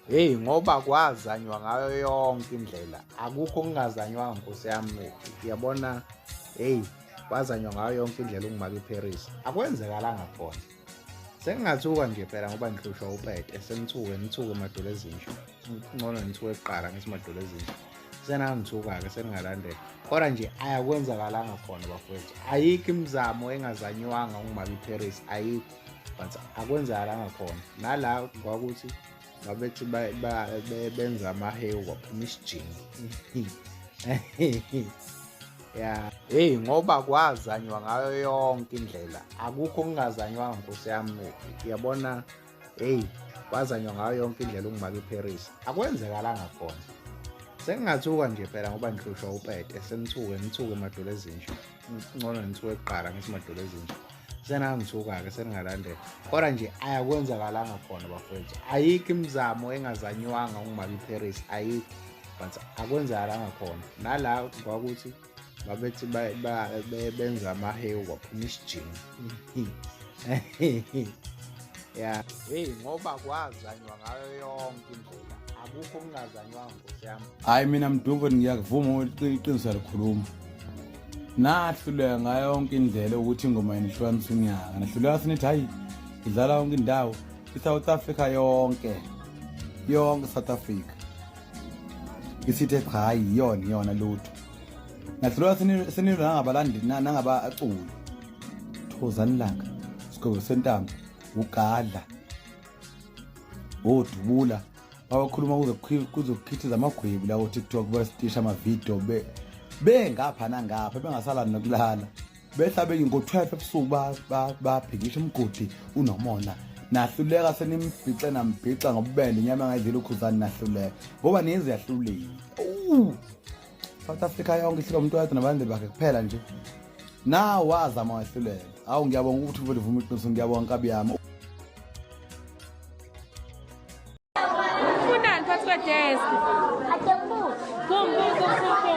Hey, ngoba kwazanywa ngayo yonke indlela, akukho okungazanywanga Nkosi yami. Uyabona, hey, kwazanywa ngayo yonke indlela ungimaka iParis. Akwenzekalanga khona. Sengingathuka nje phela ngoba ngihlushwa upete, ngithuke emadolo ezintsha. Ngcono ngithuke eqala ngisemadolo ezintsha. Senangithuka-ke seningalandela. Kodwa nje ayakwenzakalanga khona bafowethu. Ayikho imizamo engazanywanga ungimaka iParis, ayikho. But akwenzakalanga khona. Nala kwakuthi babethi benza amahewu kwaphuma isijingi. Yeah. Hey, ngoba kwazanywa ngayo yonke indlela, akukho okungazanywanga Nkosi yami. Uyabona, hey, kwazanywa ngayo yonke indlela ungimaka iParis. Akwenzekalanga khona. Sengingathuka nje phela ngoba ngihlushwa upete, ngithuke emadolo ezintsha. Ngcono ngithuke eqala ngisemadolo ezintsha. Senangithuka-ke seningalandela. Kodwa nje ayakwenzakalanga khona bafowethu. Ayikho imizamo engazanywanga ungimaka iParis, ayikho. But akwenzakalanga khona. Nala kwakuthi babethi benza amahewu kwaphuma isijingi. Yeah. Hey, ngoba kwazanywa ngayo yonke indlela, akukho okungazanywanga Nkosi yami. Hayi mina Mdumbo ngiyakuvuma iqiniso likhuluma. Nahluleka ngayo yonke indlela ukuthi ingoma inihlukanisa unyaka. Nahluleka sinithi hayi idlala yonke indawo, iSouth Africa yonke South Africa. Isithi cha hayi yona lutho. Nahluleka sinilwa nangabalandeli nangabaculi. Thozani langa, Sigaba Sentambo, ugadla, odubula. Bakhuluma kuzokhithiza amagwebu la ku-TikTok bastisha ama-video bengapha nangapha bengasala nokulala behlabe ngo-12 ebusuku babhikisha umgodi unomona. Nahluleka senimbixe nambhixa ngobubende inyama engayidlela ukhuzani. Nahluleka ngoba nize yahlulile. South Africa yonke ihlika umuntu wayedwa nabalandeli bakhe kuphela nje. Wazama wahluleka. Awu ngiyabonga ukuthi uvuma iqiniso, ngiyabonga Nkabi yami. Desk. Boom, boom, boom, boom.